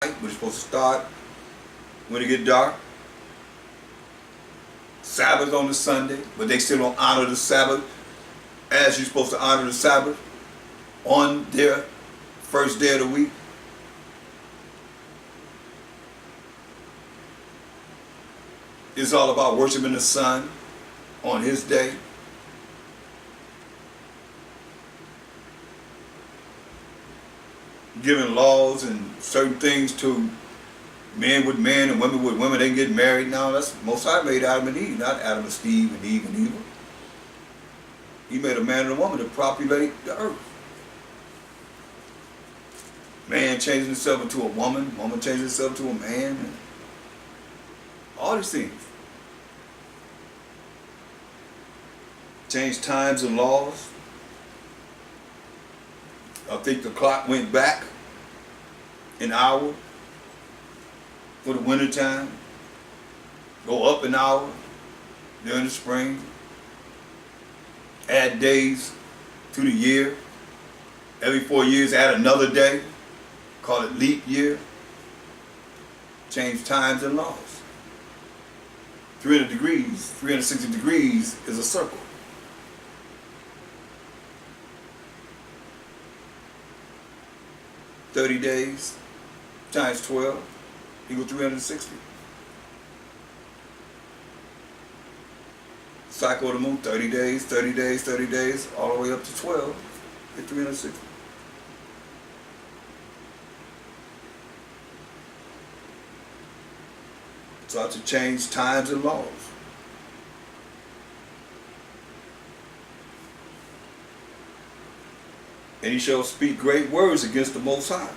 but it's supposed to start when it get dark. Sabbath on the Sunday, but they still don't honor the Sabbath as you're supposed to honor the Sabbath on their first day of the week. It's all about worshiping the sun on his day. Giving laws and certain things to men with men and women with women. They can get married now. That's Most High made Adam and Eve, not Adam and Steve and Eve and Eva. He made a man and a woman to populate the earth. Man changing himself into a woman, woman changing herself to a man, and all these things. Change times and laws. I think the clock went back an hour for the winter time, go up an hour during the spring, add days to the year. Every 4 years add another day, call it leap year. Change times and laws. 300 degrees, 360 degrees is a circle. $30 days times 12 equals 360. Cycle of the moon, 30 days, 30 days, 30 days, all the way up to 12, get 360. So I have to change times and laws. And he shall speak great words against the Most High,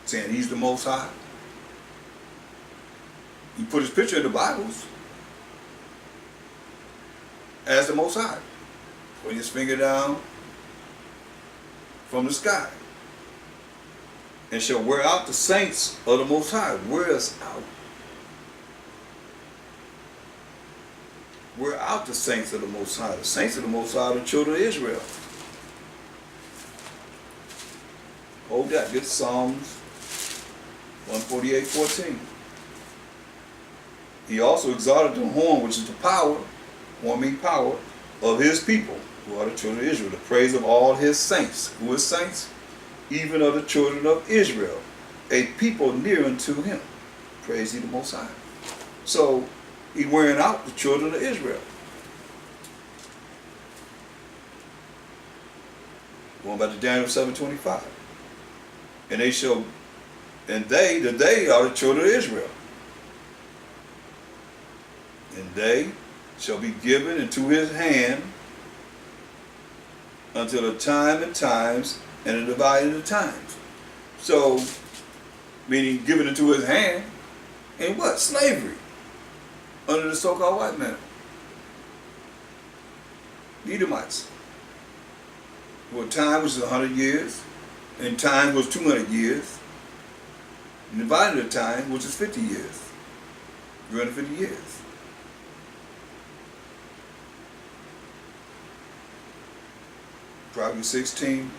saying he's the Most High. He put his picture in the Bibles as the Most High. Put his finger down from the sky. And shall wear out the saints of the Most High. Wear us out. We're out the saints of the Most High. The saints of the Most High are the children of Israel. Hold that. Get Psalms 148:14. He also exalted the horn, which is the power, horn means power, of his people, who are the children of Israel. The praise of all his saints. Who is saints? Even of the children of Israel. A people near unto him. Praise ye the Most High. So, he's wearing out the children of Israel. Going back to Daniel 7:25. And they shall, and they are the children of Israel. And they shall be given into his hand until the time and times and the dividing of times. So, meaning given into his hand in what? Slavery. Under the so-called white man. The Edomites. Well, time was 100 years, and time was 200 years, and divided the time, which is 50 years. 350 years. Probably 16,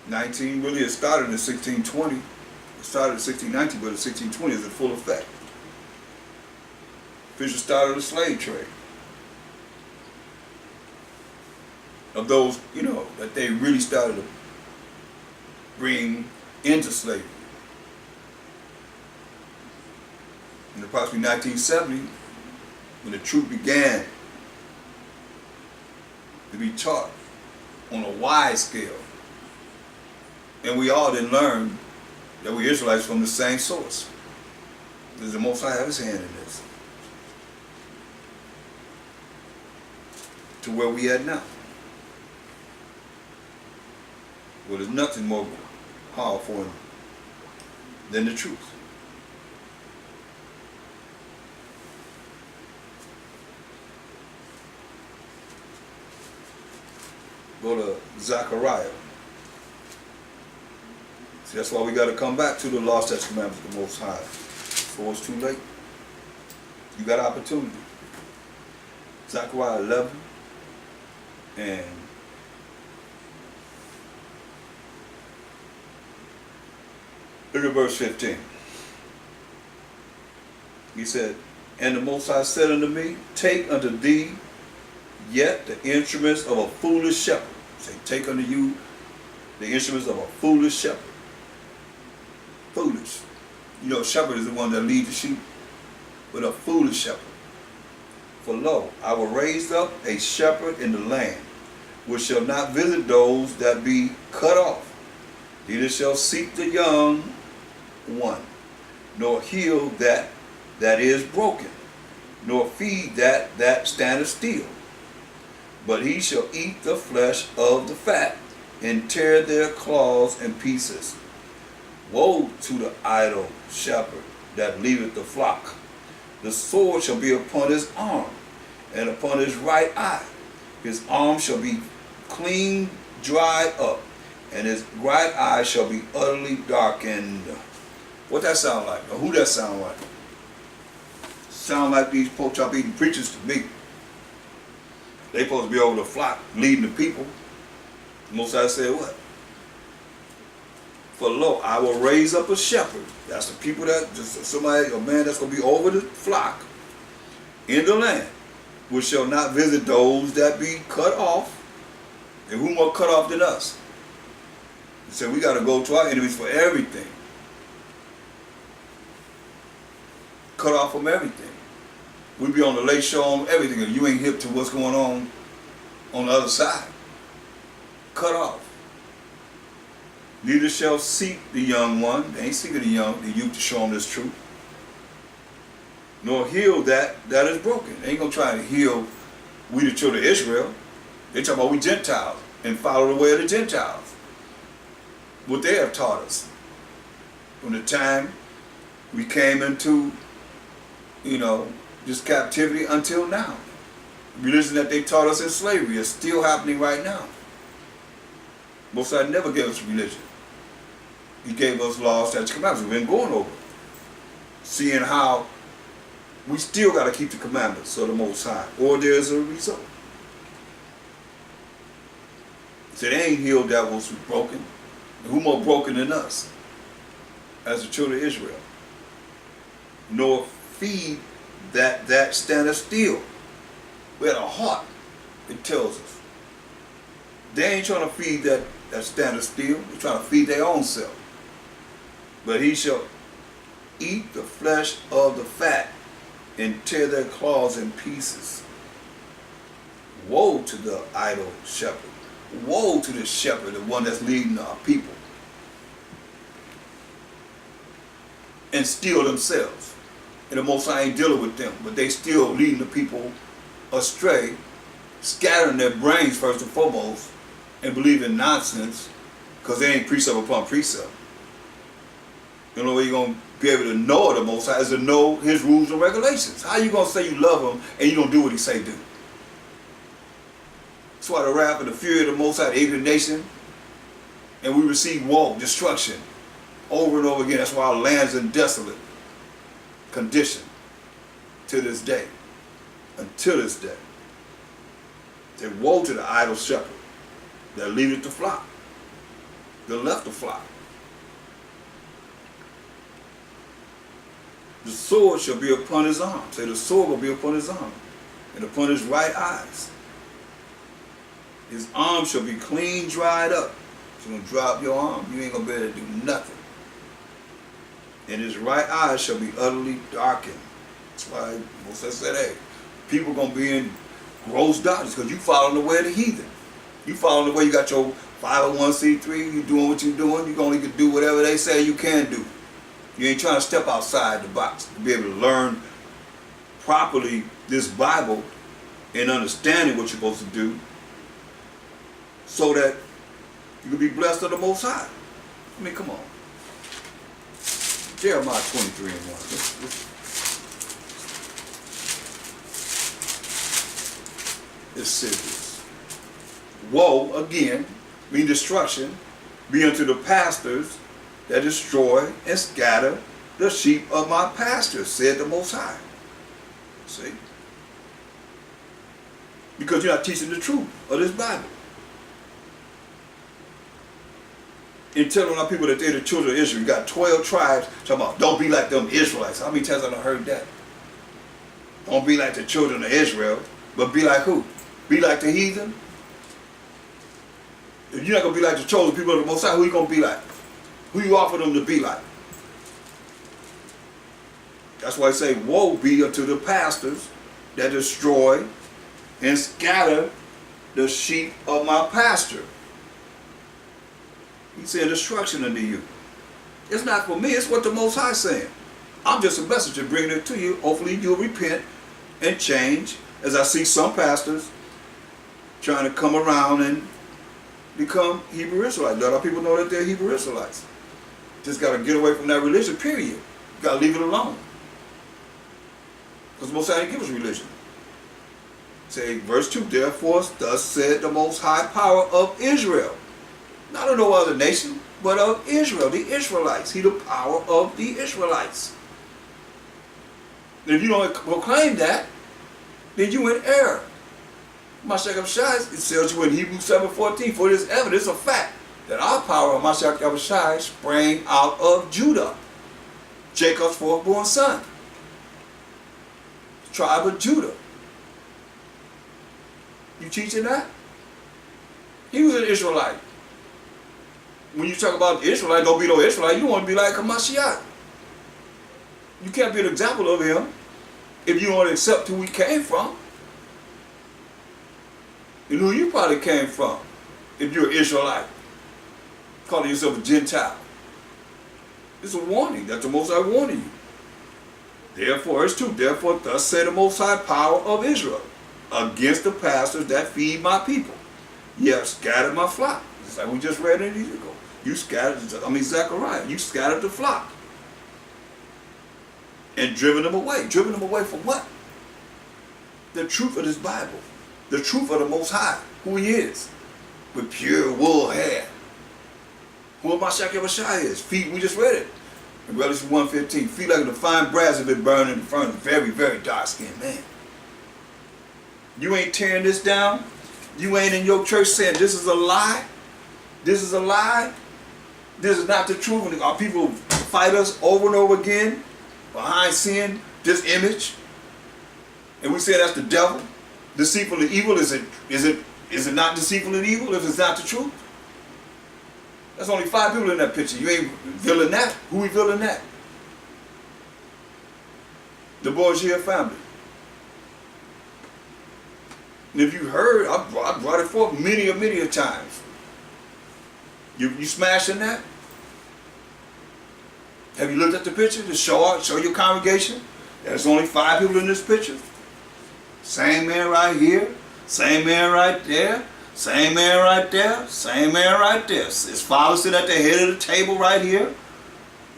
19, really it started in 1620. It started in 1619, but in 1620 is in full effect. Official start of the slave trade. Of those, that they really started to bring into slavery. In approximately 1970, when the truth began to be taught on a wide scale, and we all didn't learn that we Israelites from the same source. Does the Most High have his hand in this? To where we at now. Well, there's nothing more powerful than the truth. Go to Zechariah. See, that's why we got to come back to the law, statutes, commandments of the Most High. Before it's too late. You got opportunity. Zechariah 11 and Look at verse 15. He said, and the Most High said unto me, take unto thee yet the instruments of a foolish shepherd. Say, take unto you the instruments of a foolish shepherd. Foolish. You know, a shepherd is the one that leads the sheep, but a foolish shepherd. For lo, I will raise up a shepherd in the land, which shall not visit those that be cut off. Neither shall seek the young one, nor heal that is broken, nor feed that standeth still. But he shall eat the flesh of the fat, and tear their claws in pieces. Woe to the idle shepherd that leaveth the flock. The sword shall be upon his arm, and upon his right eye. His arm shall be clean dried up, and his right eye shall be utterly darkened. What that sound like? Or who that sound like? Sound like these pork chop eating preachers to me. They supposed to be over the flock, leading the people. Most High said what? For lo, I will raise up a shepherd. That's the people that, just somebody, a man that's going to be over the flock in the land, which shall not visit those that be cut off. And who more cut off than us? He said we got to go to our enemies for everything. Cut off from everything. We be on the lake shore on everything. If you ain't hip to what's going on the other side, cut off. Neither shall seek the young one. They ain't seeking the youth to show them this truth. Nor heal that is broken. They ain't gonna try to heal we the children of Israel. They talking about we Gentiles and follow the way of the Gentiles. What they have taught us. From the time we came into, this captivity until now. Religion that they taught us in slavery is still happening right now. Most High never gave us religion. He gave us laws, statutes, commandments. We've been going over. Seeing how we still got to keep the commandments of the Most High, or there's a result. So they ain't healed that was broken. And who more broken than us as the children of Israel? Nor feed that standeth still. We had a heart, it tells us. They ain't trying to feed that standeth still. They're trying to feed their own self. But he shall eat the flesh of the fat and tear their claws in pieces. Woe to the idle shepherd. Woe to the shepherd, the one that's leading our people. And steal themselves. And the Most High ain't dealing with them, but they still leading the people astray, scattering their brains first and foremost, and believing nonsense, because they ain't precept upon precept. The only way you're going to be able to know the Most High is to know His rules and regulations. How you going to say you love Him and you don't do what He say do? That's why the wrath and the fury of the Most High ate the nation, and we receive woe, destruction, over and over again. That's why our land's in desolate condition to this day. Until this day. Say, woe to the idle shepherd that leadeth the flock, that left the flock. The sword shall be upon his arm. Say, the sword will be upon his arm, and upon his right eyes. His arm shall be clean dried up. So when you drop your arm, you ain't going to be able to do nothing. And his right eye shall be utterly darkened. That's why Moses said, hey, people going to be in gross darkness because you following the way of the heathen. You following the way you got your 501c3, you doing what you're doing, you're going to do whatever they say you can do. You ain't trying to step outside the box to be able to learn properly this Bible and understanding what you're supposed to do so that you can be blessed of the Most High. I mean, come on. Jeremiah 23 and 1. It's serious. Woe, again, mean destruction, be unto the pastors that destroy and scatter the sheep of my pastures, said the Most High. See? Because you're not teaching the truth of this Bible. and telling our people that they're the children of Israel. You got 12 tribes talking about don't be like them Israelites. How many times have I heard that? Don't be like the children of Israel, but be like who? Be like the heathen? If you're not going to be like the chosen people of the Most High, who you going to be like? Who you offer them to be like? That's why I say, woe be unto the pastors that destroy and scatter the sheep of my pasture. He said destruction unto you. It's not for me, it's what the Most High is saying. I'm just a messenger bringing it to you. Hopefully you'll repent and change, as I see some pastors trying to come around and become Hebrew Israelites. Let our people know that they're Hebrew Israelites. Just got to get away from that religion, period. You got to leave it alone. Because the Most High didn't give us religion. Say, verse 2, therefore, thus said the Most High power of Israel. Not of no other nation, but of Israel, the Israelites. He the power of the Israelites. And if you don't proclaim that, then you in error. Mashiach Shai, it tells you in Hebrews 7:14, for it is evidence of fact that our power of Mashiach Shai sprang out of Judah, Jacob's fourthborn son, tribe of Judah. You teaching that? He was an Israelite. When you talk about Israelite, don't be no Israelite, you want to be like a Mashiach. You can't be an example of him if you don't accept who he came from. And who you probably came from if you're an Israelite, calling yourself a Gentile. It's a warning. That's the Most High warning you. Therefore, it's true. Therefore, thus said the Most High power of Israel against the pastors that feed my people. Ye have scattered my flock. It's like we just read it a year ago. You scattered, Zechariah, you scattered the flock. And driven them away. Driven them away from what? The truth of this Bible. The truth of the Most High, who he is, with pure wool hair. Who Mashiach Shai is. Feet, we just read it. In Revelation 1:15, feet like the fine brass have been burned in the furnace. Very, very dark-skinned man. You ain't tearing this down. You ain't in your church saying this is a lie. This is a lie. This is not the truth. And our people fight us over and over again behind seeing this image. And we say that's the devil. Deceitful and evil, is it not deceitful and evil if it's not the truth? There's only 5 people in that picture. You ain't revealing that. Who revealing that? The Borgia family. And if you heard, I brought it forth many a times. You smashing that? Have you looked at the picture to show your congregation that there's only 5 people in this picture? Same man right here, same man right there, same man right there, same man right there. His father sitting at the head of the table right here,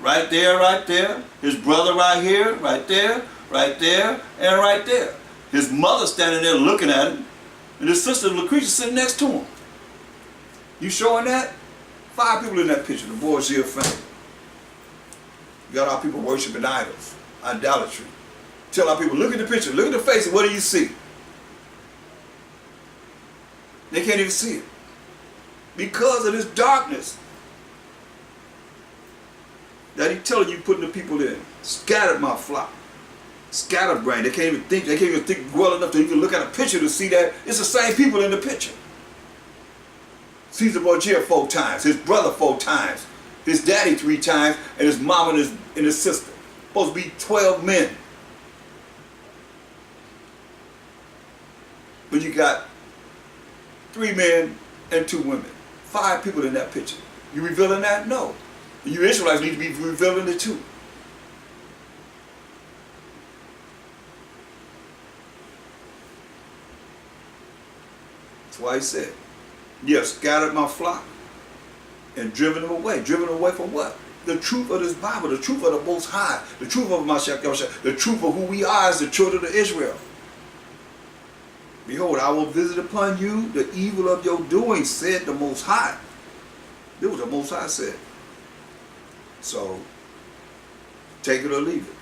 right there, right there. His brother right here, right there, and right there. His mother standing there looking at him, and his sister Lucretia sitting next to him. You showing that? 5 people in that picture, the Borgia family. You got our people worshiping idols, idolatry. Tell our people, look at the picture, look at the face, and what do you see? They can't even see it. Because of this darkness that he's telling you putting the people in. Scattered my flock. Scattered brain. They can't even think well enough to even look at a picture to see that it's the same people in the picture. Caesar Borgia 4 times, his brother 4 times, his daddy 3 times, and his mom and his sister. Supposed to be 12 men. But you got 3 men and 2 women. 5 people in that picture. You revealing that? No. You Israelites need to be revealing it too. That's why he said, you have scattered my flock and driven them away. Driven them away from what? The truth of this Bible, the truth of the Most High, the truth of Mashiach, the truth of who we are as the children of Israel. Behold, I will visit upon you the evil of your doing, said the Most High. This was what the Most High said. So, take it or leave it.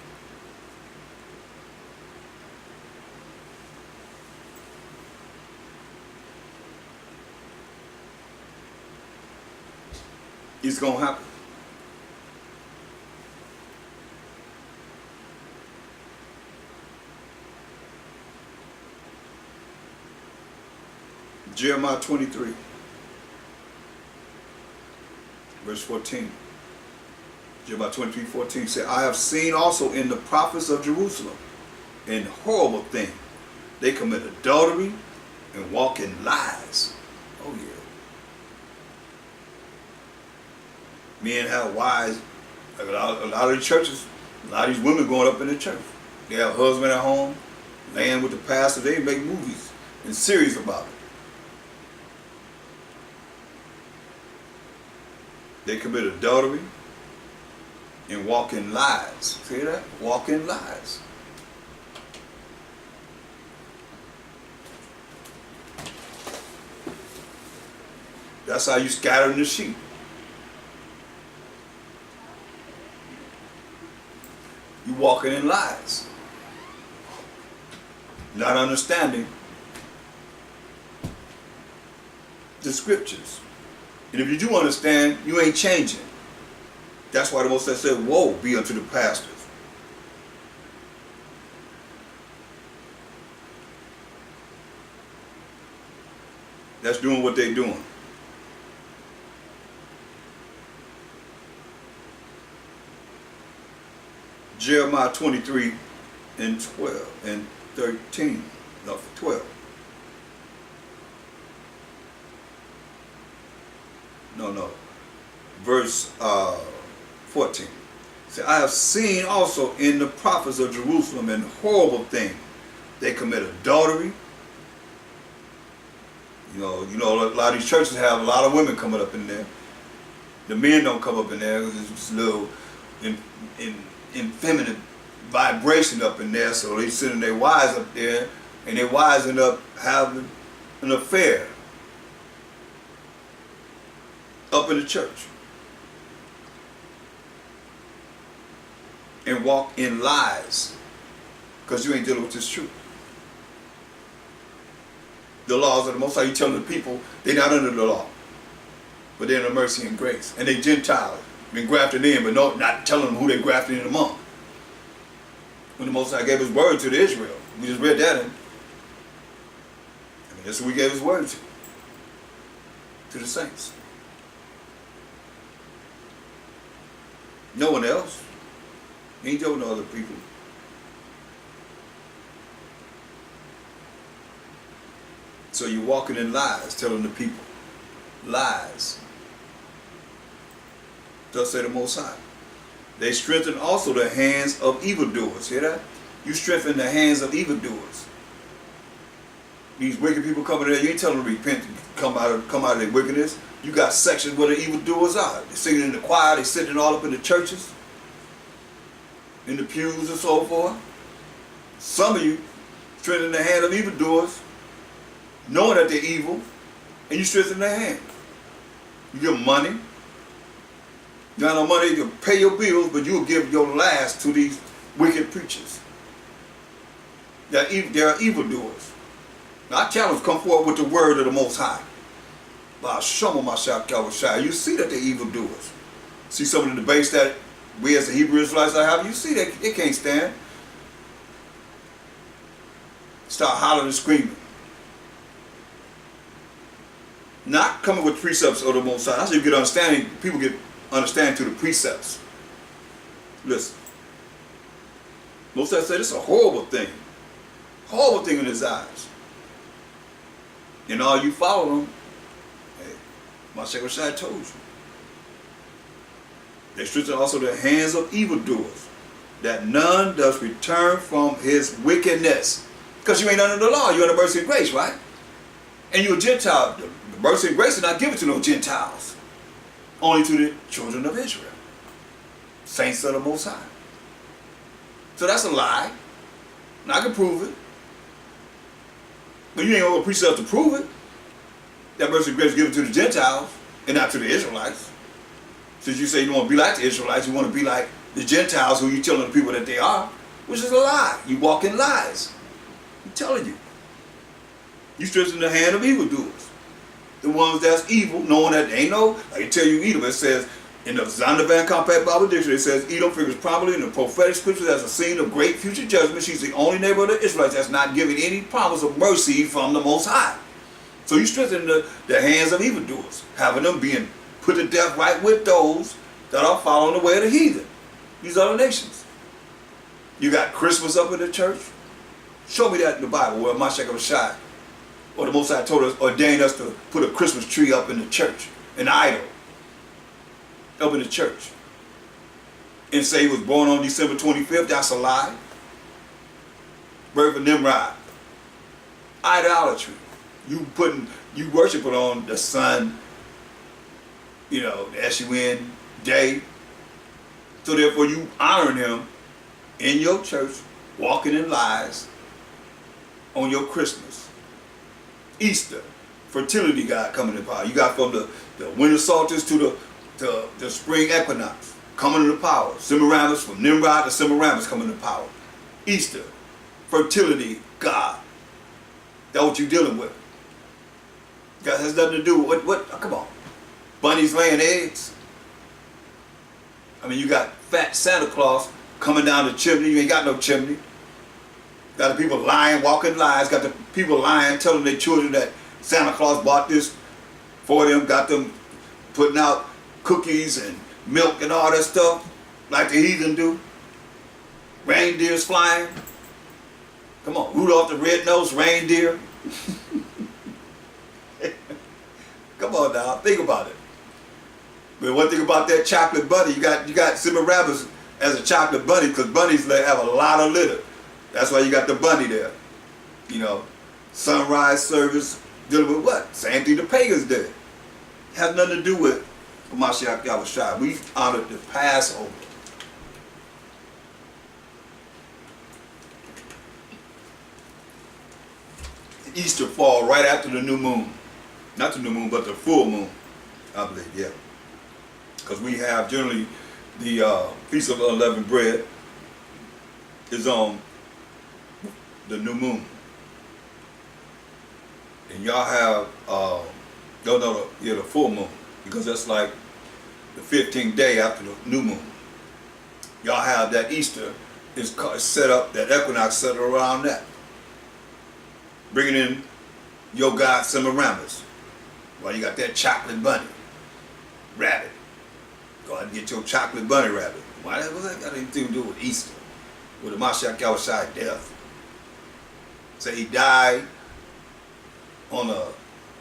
It's going to happen. Jeremiah 23, verse 14. Jeremiah 23:14 said, I have seen also in the prophets of Jerusalem an horrible thing. They commit adultery and walk in lies. Oh yeah. Men have wives. Like a lot of the churches, a lot of these women going up in the church. They have a husband at home, laying with the pastor. They make movies and series about it. They commit adultery and walk in lies. See that? Walk in lies. That's how you scatter the sheep. You walking in lies. Not understanding the scriptures. And if you do understand, you ain't changing. That's why the Most High said, woe be unto the pastors. That's doing what they're doing. Jeremiah 23 and 12 and 13. No, 12. No. Verse 14. See, I have seen also in the prophets of Jerusalem an horrible thing. They commit adultery. You know, a lot of these churches have a lot of women coming up in there. The men don't come up in there because it's a little feminine vibration up in there, so they sending their wives up there, and their wives end up having an affair up in the church and walk in lies because you ain't dealing with this truth. The laws of the Most High, you telling the people they're not under the law, but they're under mercy and grace, and they Gentiles, been grafted in, but not telling them who they grafted in among. When the Most High gave His word to the Israel, we just read that in. That's who He gave His word to the saints. No one else. He ain't told no other people. So you're walking in lies, telling the people lies. Thus say the Most High. They strengthen also the hands of evildoers. Hear that? You strengthen the hands of evildoers. These wicked people coming there, you ain't telling them to repent and come out of their wickedness. You got sections where the evildoers are. They're singing in the choir, they're sitting all up in the churches, in the pews and so forth. Some of you strengthen the hand of evildoers, knowing that they're evil, and you strengthen their hand. You give them money. You got no money to pay your bills, but you'll give your last to these wicked preachers. There are evildoers. Now I challenge, come forward with the word of the Most High. You see that they're evildoers. See some of the debates that we as the Hebrew Israelites are having, you see that they can't stand. Start hollering and screaming. Not coming with precepts of the Most High. That's how you get understanding. People get understanding through the precepts. Listen. Most High said it's a horrible thing. Horrible thing in His eyes. And all you follow them, hey, my Shepherd told you. They strengthen also the hands of evildoers, that none does return from his wickedness. Because you ain't under the law, you're under mercy and grace, right? And you're a Gentile. The mercy and grace is not given to no Gentiles. Only to the children of Israel. Saints of the Most High. So that's a lie. And I can prove it. But you ain't going to precept to prove it. That mercy and grace is given to the Gentiles and not to the Israelites. Since you say you don't want to be like the Israelites, you want to be like the Gentiles who you telling the people that they are, which is a lie. You walk in lies. I'm telling you. You stretch in the hand of evildoers. the ones that's evil, knowing that they ain't no, I can tell you Edom, it says, in the Zondervan Compact Bible Dictionary, it says Edom figures prominently in the prophetic scriptures as a scene of great future judgment. She's the only neighbor of the Israelites that's not giving any promise of mercy from the Most High. So you strengthen the hands of evildoers, having them being put to death right with those that are following the way of the heathen, these other nations. You got Christmas up in the church. Show me that in the Bible where Mashiach Shai, or the Most High told us, ordained us to put a Christmas tree up in the church, an idol, up in the church. And say he was born on December 25th, that's a lie. Birth of Nimrod. Idolatry. You worshiping on the sun, you know, the S-U-N day. So therefore you honoring him in your church, walking in lies on your Christmas. Easter, fertility god coming in power. You got from the winter solstice to the spring equinox coming into power. Semiramis, from Nimrod to Semiramis coming into power. Easter, fertility god. That's what you're dealing with. That has nothing to do with what oh, come on. Bunnies laying eggs. I mean, you got fat Santa Claus coming down the chimney. You ain't got no chimney. Got the people lying, walking lies. Got the people lying, telling their children that Santa Claus bought this for them. Got them putting out cookies and milk and all that stuff like the heathen do. Reindeers flying. Come on, Rudolph the Red-Nosed Reindeer. Come on now, think about it. But one thing about that chocolate bunny, you got Semiramis as a chocolate bunny, because bunnies have a lot of litter. That's why you got the bunny there. You know, sunrise service, dealing with what? Same thing the pagans did. Has nothing to do with Mashiach Yahushua. We honored the Passover. Easter fall right after the new moon. Not the new moon, but the full moon, I believe, yeah. Because we have generally the Feast of Unleavened Bread is on the new moon. And y'all have, the full moon, because that's like the 15th day after the new moon. Y'all have that Easter is set up, that equinox set around that. Bringing in your god Semiramis. Well, you got that chocolate bunny rabbit. Go ahead and get your chocolate bunny rabbit. Why what's that got anything to do with Easter? With the Mashiach Yahushua death? Say he died on the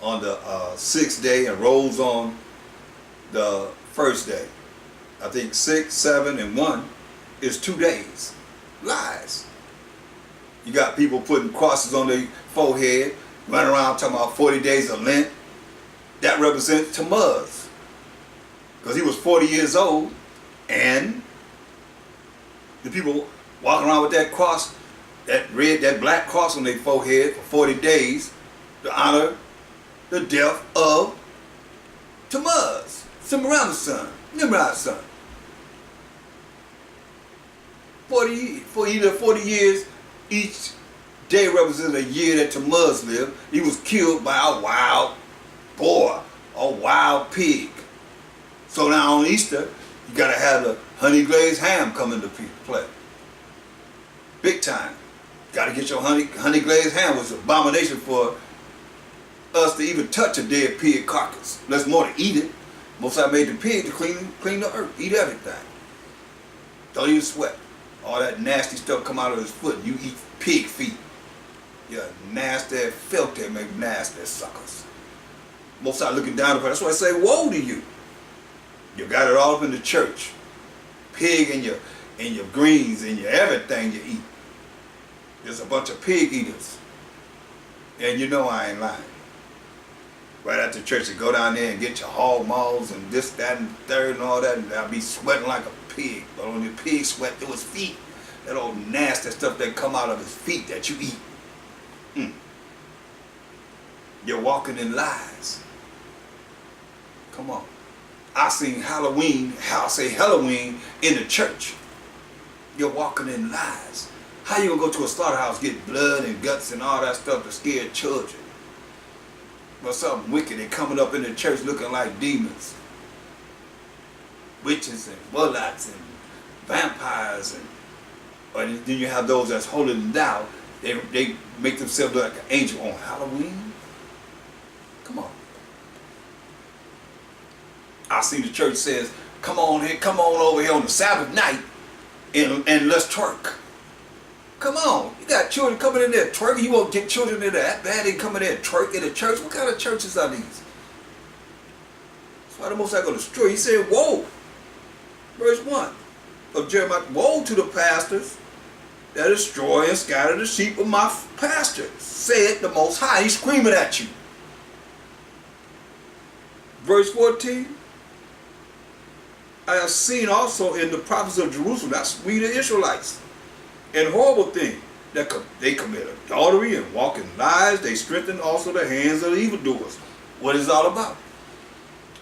6th day and rose on the 1st day. I think 6, 7, and 1 is 2 days. Lies. You got people putting crosses on their forehead, running around talking about 40 days of Lent. That represents Tammuz. Because he was 40 years old, and the people walking around with that cross, that black cross on their forehead for 40 days to honor the death of Tammuz, Semiramis' son, Nimrod's son. 40 years, each day represents a year that Tammuz lived. He was killed by a wild boar, a wild pig. So now on Easter, you gotta have the honey glazed ham come into play. Big time. Gotta get your honey glazed ham, which is an abomination for us to even touch a dead pig carcass. Less more to eat it. Most I made the pig to clean the earth, eat everything. Don't even sweat. All that nasty stuff come out of his foot. You eat pig feet. Yeah, nasty, filthy, make nasty suckers. Most I looking down upon. That's why I say, woe to you. You got it all up in the church. Pig in your greens and your everything you eat. There's a bunch of pig eaters. And you know I ain't lying. Right after church, you go down there and get your hog maws and this, that, and third and all that, and I'll be sweating like a pig. But on your pig sweat through his feet. That old nasty stuff that come out of his feet that you eat. You're walking in lies. Come on. I seen Halloween in the church. You're walking in lies. How you gonna go to a slaughterhouse, get blood and guts and all that stuff to scare children? But something wicked, they coming up in the church looking like demons. Witches and warlocks and vampires, and or then you have those that's holding them down. They make themselves look like an angel on Halloween. Come on. I see the church says, come on here, come on over here on the Sabbath night and let's twerk. Come on, you got children coming in there twerking. You won't get children in there that bad. They coming in there twerk in the church. What kind of churches are these? That's why the Most High going to destroy. He said, woe. Verse 1 of Jeremiah, woe to the pastors that destroy and scatter the sheep of my pasture, said the Most High. He's screaming at you. Verse 14, I have seen also in the prophets of Jerusalem, that's we the Israelites, and horrible thing, that they commit adultery and walk in lies. They strengthen also the hands of the evildoers. What is it all about?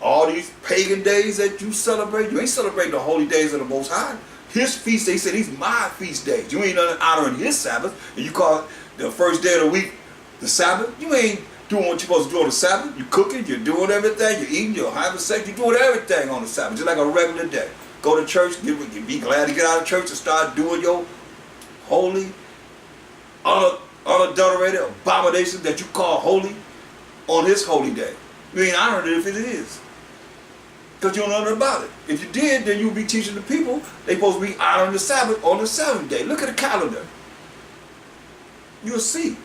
All these pagan days that you celebrate, you ain't celebrating the holy days of the Most High. His feast, they said, these my feast days. You ain't honoring his Sabbath, and you call it the first day of the week the Sabbath. You ain't doing what you're supposed to do on the Sabbath. You're cooking, you're doing everything, you're eating, you're having sex, you're doing everything on the Sabbath, just like a regular day. Go to church, you be glad to get out of church and start doing your holy, unadulterated abomination that you call holy on his holy day. You ain't honoring it if it is. Because you don't know nothing about it. If you did, then you would be teaching the people they supposed to be honoring the Sabbath on the seventh day. Look at the calendar. You'll see.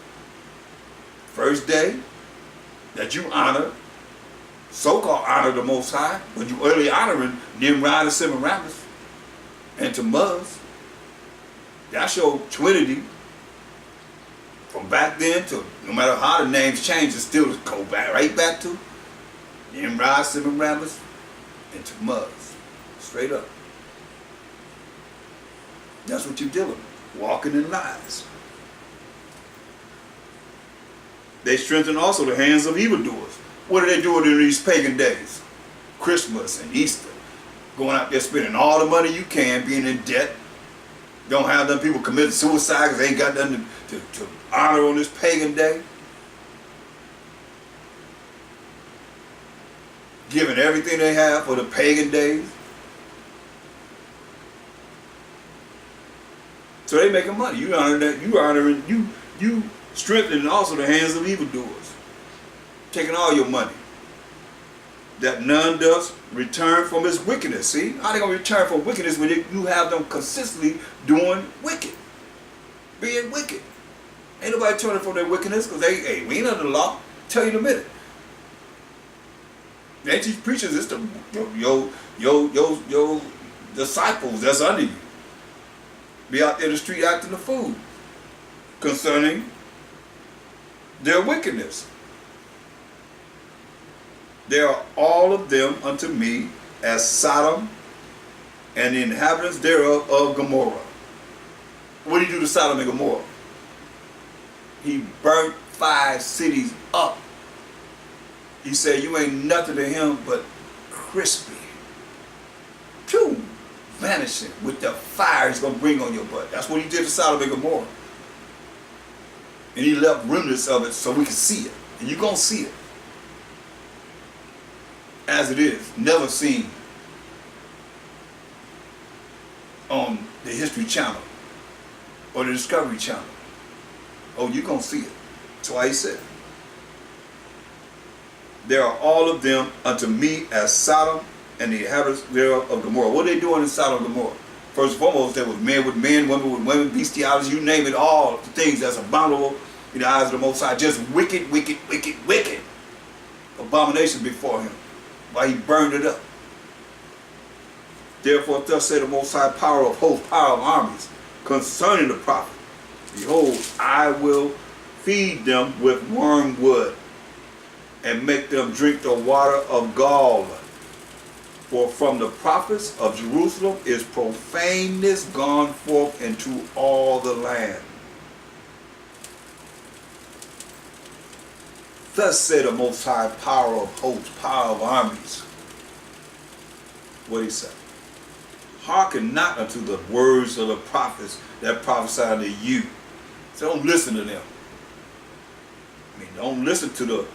First day that you honor, so-called honor the Most High, when you early honoring Nimrod and Semiramis and Tammuz. That's your Trinity. From back then to, no matter how the names change, it still go back right back to Nimrod, Semiramis, and Tammuz. Straight up. That's what you're dealing with. Walking in lies. They strengthen also the hands of evildoers. What are they doing in these pagan days? Christmas and Easter. Going out there spending all the money you can, being in debt. Don't have them people committing suicide because they ain't got nothing to honor on this pagan day. Giving everything they have for the pagan days. So they making money. You honor that. You honoring. You strengthening also the hands of evildoers. Taking all your money. That none does return from his wickedness. See? How they gonna return from wickedness when you have them consistently doing wicked? Being wicked. Ain't nobody turning from their wickedness because we ain't under the law. Tell you in a minute. They teach preachers, it's the your disciples that's under you. Be out there in the street acting the fool concerning their wickedness. They are all of them unto me as Sodom and the inhabitants thereof of Gomorrah. What did he do to Sodom and Gomorrah? He burnt 5 cities up. He said, you ain't nothing to him but crispy. Phew, vanishing with the fire he's going to bring on your butt. That's what he did to Sodom and Gomorrah. And he left remnants of it so we can see it. And you're going to see it. As it is, never seen on the History Channel or the Discovery Channel. Oh, you're going to see it. That's why he said, there are all of them unto me as Sodom and the inhabitants thereof of Gomorrah. What are they doing in Sodom and Gomorrah? First and foremost, there was men with men, women with women, bestiality, you name it, all the things that's abominable in the eyes of the Most High. Just wicked, wicked, wicked, wicked abomination before him. Why he burned it up. Therefore, thus said the Most High, power of hosts, power of armies, concerning the prophet. Behold, I will feed them with wormwood and make them drink the water of gall. For from the prophets of Jerusalem is profaneness gone forth into all the land. Thus said the Most High, power of hosts, power of armies. What he said? Hearken not unto the words of the prophets that prophesy unto you. So don't listen to them. I mean, don't listen to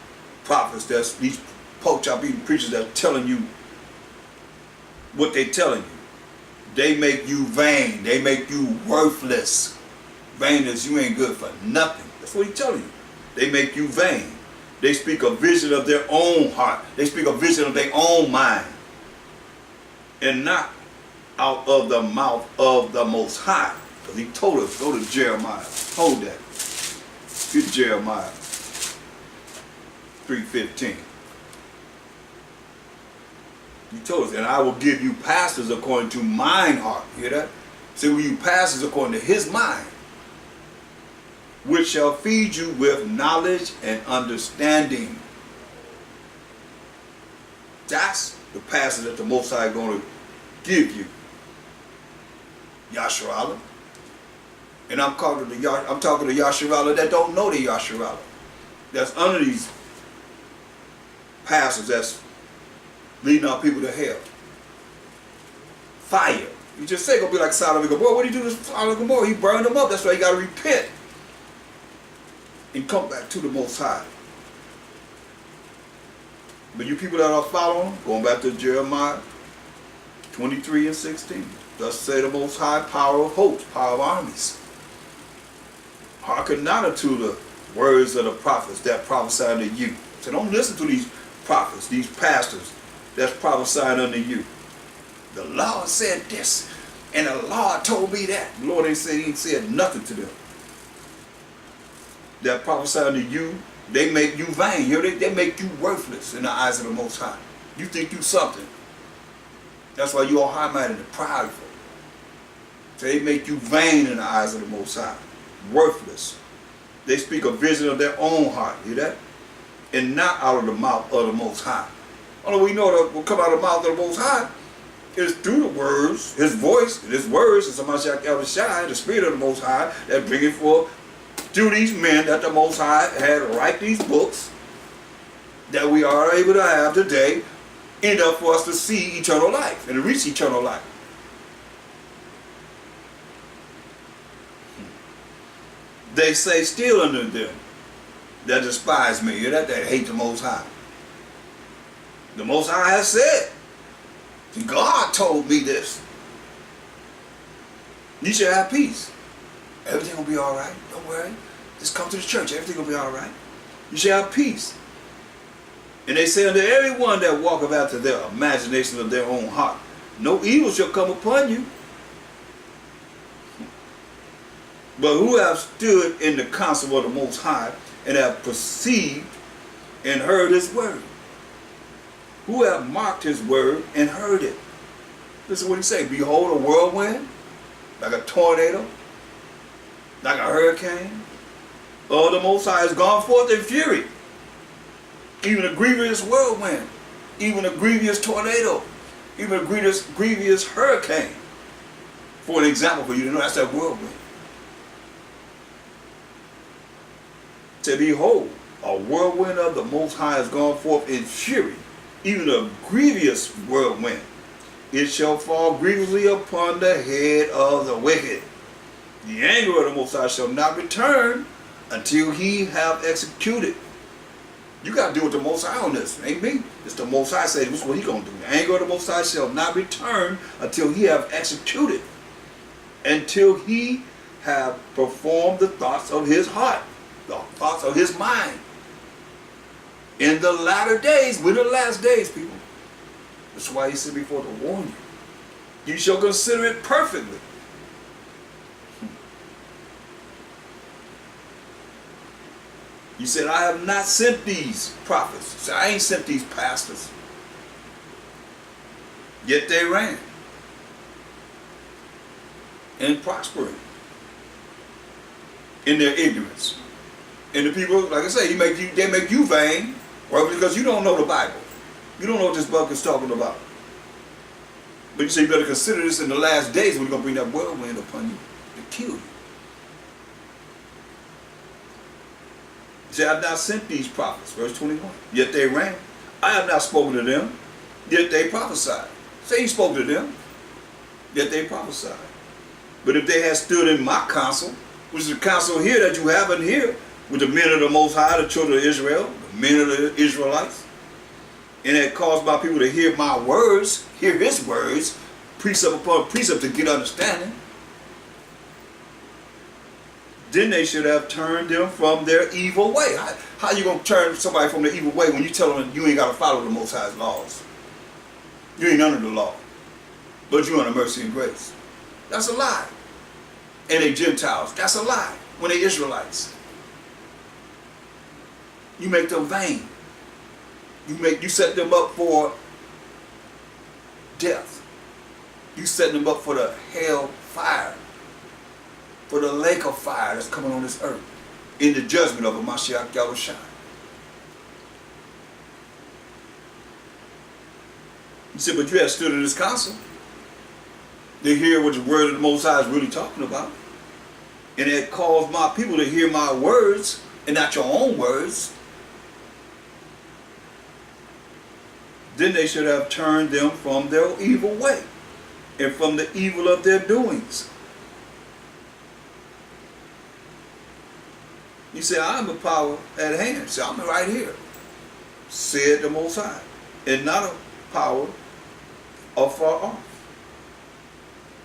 prophets, that's these pork chop eating preachers that's telling you what they telling you. They make you vain. They make you worthless. Vain as you ain't good for nothing. That's what he's telling you. They make you vain. They speak a vision of their own heart. They speak a vision of their own mind. And not out of the mouth of the Most High. Because he told us, go to Jeremiah. Hold that. Get Jeremiah 3:15. He told us, and I will give you pastors according to mine heart. You hear that? Say, will you pastors according to his mind, which shall feed you with knowledge and understanding. That's the pastor that the Most High is going to give you. Yasharallah. And I'm talking to Yasharallah that don't know the Yasharallah. That's under these pastors that's leading our people to hell. Fire. You just say gonna be like Sodom and Gomorrah. What did he do to Sodom and Gomorrah? He burned them up. That's why you gotta repent and come back to the Most High. But you people that are following, going back to Jeremiah 23:16. Thus say the Most High, power of hosts, power of armies. Hearken not unto the words of the prophets that prophesy unto you. So don't listen to these prophets, these pastors that's prophesying unto you. The Lord said this, and the Lord told me that. The Lord ain't said nothing to them. That prophesy unto you, they make you vain. They make you worthless in the eyes of the Most High. You think you something. That's why you all high-minded and prideful. So they make you vain in the eyes of the Most High. Worthless. They speak a vision of their own heart. Hear that? And not out of the mouth of the Most High. Only we know that will come out of the mouth of the Most High is through the words, his voice, and his words, and Samashak El Shai, the Spirit of the Most High, that bring it forth through these men that the Most High had write these books that we are able to have today, enough for us to see eternal life and to reach eternal life. They say still unto them that despise me, that hate the Most High. The Most High has said, God told me this. You shall have peace. Everything will be all right. Don't worry. Just come to the church. Everything will be all right. You shall have peace. And they say unto everyone that walketh after their imagination of their own heart, no evil shall come upon you. But who have stood in the counsel of the Most High and have perceived and heard his word? Who have marked his word and heard it? Listen what he say. Behold, a whirlwind, like a tornado, like a hurricane. Oh, the Most High has gone forth in fury. Even a grievous whirlwind, even a grievous tornado, even a grievous hurricane. For an example for you to know, that's that whirlwind. To behold, a whirlwind of the Most High has gone forth in fury, even a grievous whirlwind. It shall fall grievously upon the head of the wicked. The anger of the Most High shall not return until he have executed. You got to do with the Most High on this. Ain't me. It's the Most High saying this is what he going to do. The anger of the Most High shall not return until he have executed. Until he have performed the thoughts of his heart. The thoughts of his mind. In the latter days, we're the last days, people. That's why he said before to warn you. You shall consider it perfectly. He said, I have not sent these prophets. He said, I ain't sent these pastors. Yet they ran. And prospering. In their ignorance. And the people, like I say, they make you vain. Well, because you don't know the Bible. You don't know what this book is talking about. But you say you better consider this in the last days when we're going to bring that whirlwind upon you to kill you. He said, I have not sent these prophets, verse 21. Yet they ran. I have not spoken to them, yet they prophesied. Say he spoke to them, yet they prophesied. But if they had stood in my counsel, which is the counsel here that you have in here, with the men of the Most High, the children of Israel, men of the Israelites, and it caused my people to hear my words, hear his words, precept upon precept to get understanding, then they should have turned them from their evil way. How you going to turn somebody from their evil way when you tell them you ain't got to follow the Most High's laws? You ain't under the law, but you under mercy and grace. That's a lie. And they Gentiles. That's a lie. When they Israelites, you make them vain. You set them up for death. You set them up for the hell fire, for the lake of fire that's coming on this earth in the judgment of a Mashiach Yahushua. You said, but you have stood in this council to hear what the word of the Most High is really talking about. And it caused my people to hear my words and not your own words. Then they should have turned them from their evil way and from the evil of their doings. You say, I'm the power at hand. See, I'm right here, said the Most High, and not a power afar off.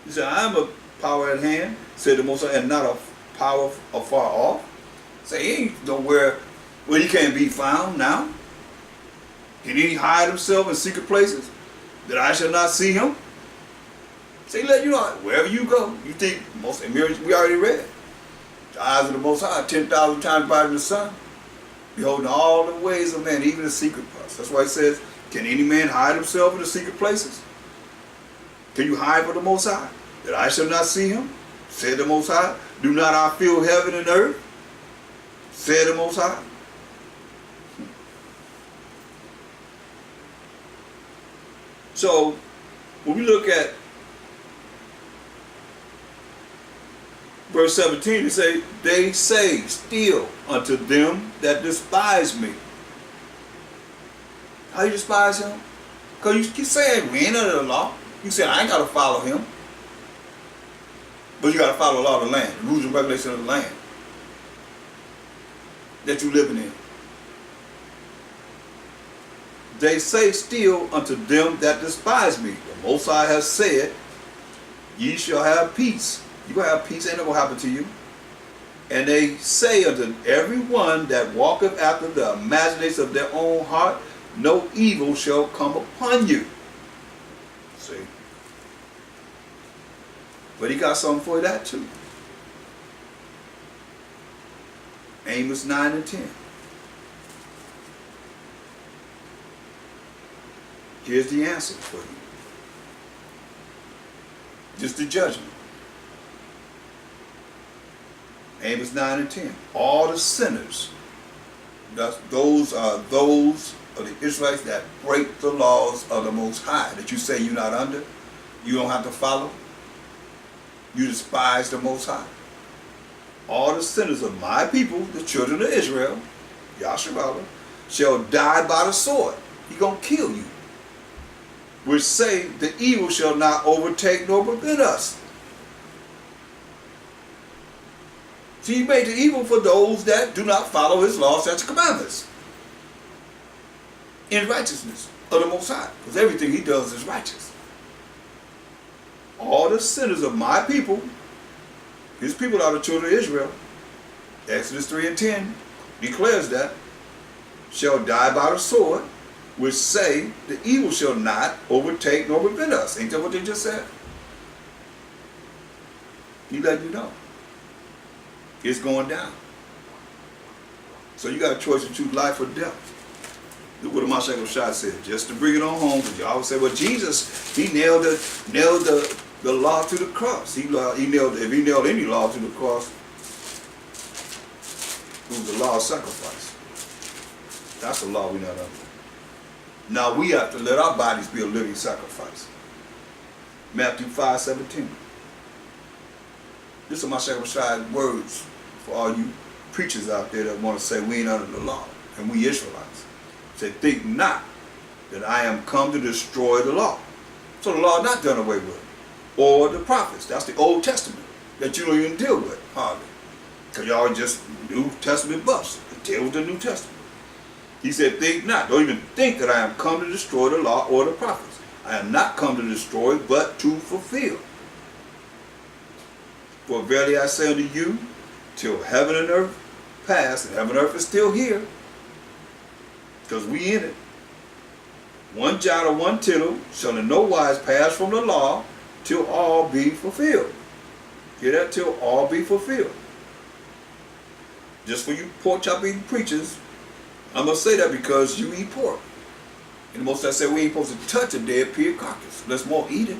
You say, I'm a power at hand, said the Most High, and not a power afar off. Say, he ain't nowhere where he can't be found now. Can he hide himself in secret places that I shall not see him? Say, let you know, wherever you go, you think, most of the we already read. The eyes of the Most High, 10,000 times brighter than the sun, beholding all the ways of man, even the secret parts. That's why it says, can any man hide himself in the secret places? Can you hide from the Most High, that I shall not see him? Said the Most High. Do not I fill heaven and earth? Said the Most High. So, when we look at verse 17, it say, they say still unto them that despise me. How you despise him? Because you keep saying we ain't under the law. You say I ain't got to follow him. But you got to follow the law of the land, the rules and regulations of the land that you living in. They say still unto them that despise me. The Most High has said, ye shall have peace. You going to have peace, ain't nothing going to happen to you. And they say unto every one that walketh after the imaginations of their own heart, no evil shall come upon you. See? But he got something for that too. Amos 9 and 10. Here's the answer for you. Just the judgment. Amos 9 and 10. All the sinners, those are those of the Israelites that break the laws of the Most High, that you say you're not under, you don't have to follow, you despise the Most High. All the sinners of my people, the children of Israel, Yasharallah, shall die by the sword. He's going to kill you. Which say, the evil shall not overtake nor prevent us. See, he made the evil for those that do not follow his laws, statutes, and commandments. In righteousness of the Most High. Because everything he does is righteous. All the sinners of my people, his people are the children of Israel, Exodus 3 and 10 declares that, shall die by the sword, which say, the evil shall not overtake nor prevent us. Ain't that what they just said? He let you know. It's going down. So you got a choice to choose life or death. Look what the Mashiach Shah said, just to bring it on home, because you always say, well, Jesus, he nailed the law to the cross. If he nailed any law to the cross, it was the law of sacrifice. That's the law we're not under. Now we have to let our bodies be a living sacrifice. Matthew 5:17. This is Mashiach Shah's words for all you preachers out there that want to say we ain't under the law, and we Israelites. Say, think not that I am come to destroy the law. So the law is not done away with. Or the prophets. That's the Old Testament that you don't even deal with, hardly. Because y'all just New Testament buffs. Deal with the New Testament. He said, think not. Don't even think that I am come to destroy the law or the prophets. I am not come to destroy, but to fulfill. For verily I say unto you, till heaven and earth pass, and heaven and earth is still here, because we in it, one jot or one tittle shall in no wise pass from the law till all be fulfilled. Hear that? Till all be fulfilled. Just for you pork chop eating preachers, I'm going to say that because you eat pork. And most I say we ain't supposed to touch a dead pig carcass. Let's more eat it.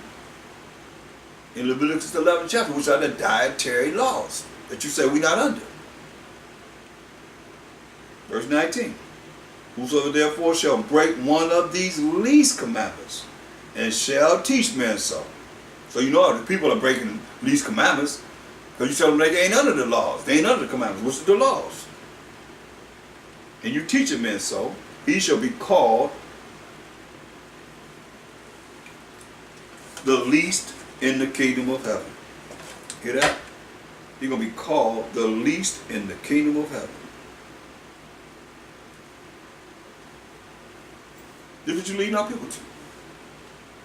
In Leviticus 11 chapter, which are the dietary laws that you say we're not under. Verse 19. Whosoever therefore shall break one of these least commandments and shall teach men so. So you know the people are breaking least commandments because you tell them they ain't under the laws. They ain't under the commandments. What's the laws? And you teach a man so, he shall be called the least in the kingdom of heaven. Hear that? He's going to be called the least in the kingdom of heaven. This is what you're leading our people to.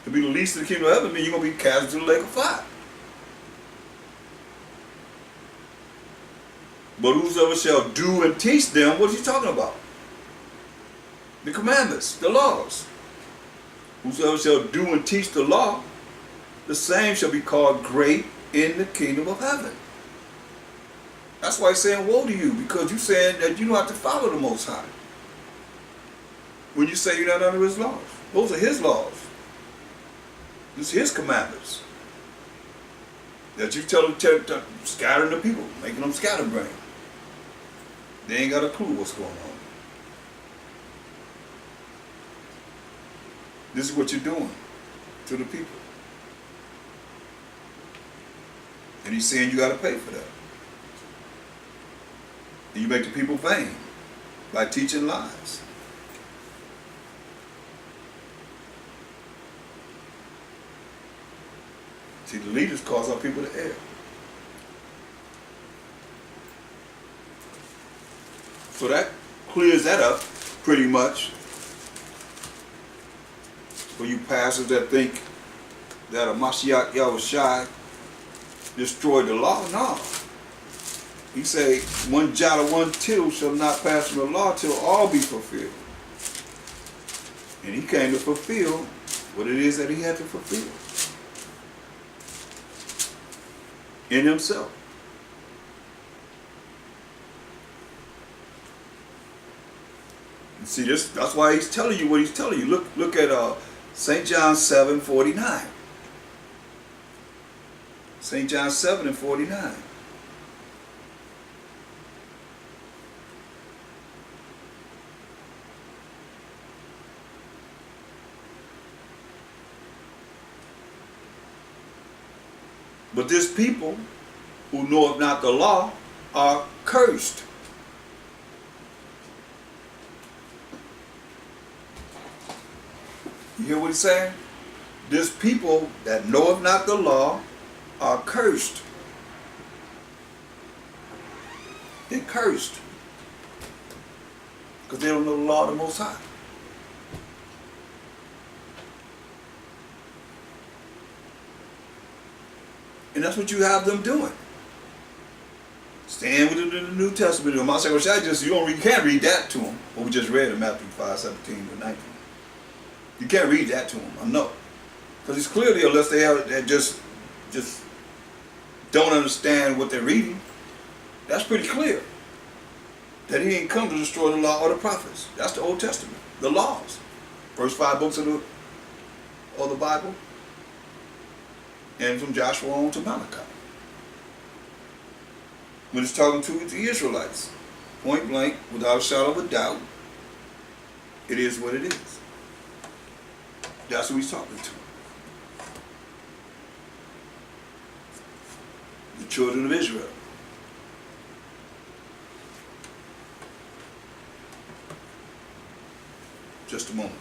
To be the least in the kingdom of heaven means you're going to be cast into the lake of fire. But whosoever shall do and teach them, what is he talking about? The commandments, the laws. Whosoever shall do and teach the law, the same shall be called great in the kingdom of heaven. That's why he's saying woe to you, because you're saying that you don't have to follow the Most High. When you say you're not under his laws. Those are his laws. These are his commandments. That you tell them, scattering the people, making them scatterbrain. They ain't got a clue what's going on. This is what you're doing to the people. And he's saying you got to pay for that. And you make the people vain by teaching lies. See, the leaders cause our people to err. So that clears that up pretty much for you pastors that think that a Mashiach Yahushai destroyed the law. No. He say, one jot or one tittle shall not pass from the law till all be fulfilled. And he came to fulfill what it is that he had to fulfill in himself. And see, that's why he's telling you what he's telling you. Look at St. John 7:49. St. John 7:49. But this people who knoweth not the law are cursed. You hear what he's saying? This people that knoweth not the law are cursed. They're cursed. Because they don't know the law of the Most High. And that's what you have them doing. Stand with it in the New Testament. You can't read that to them. What we just read in Matthew 5:17-19. You can't read that to them. I know. Because it's clearly, unless they just don't understand what they're reading, that's pretty clear. That he ain't come to destroy the law or the prophets. That's the Old Testament. The laws. First 5 books of the Bible. And from Joshua on to Malachi. When it's talking to the Israelites, point blank, without a shadow of a doubt, it is what it is. That's who he's talking to. The children of Israel. Just a moment.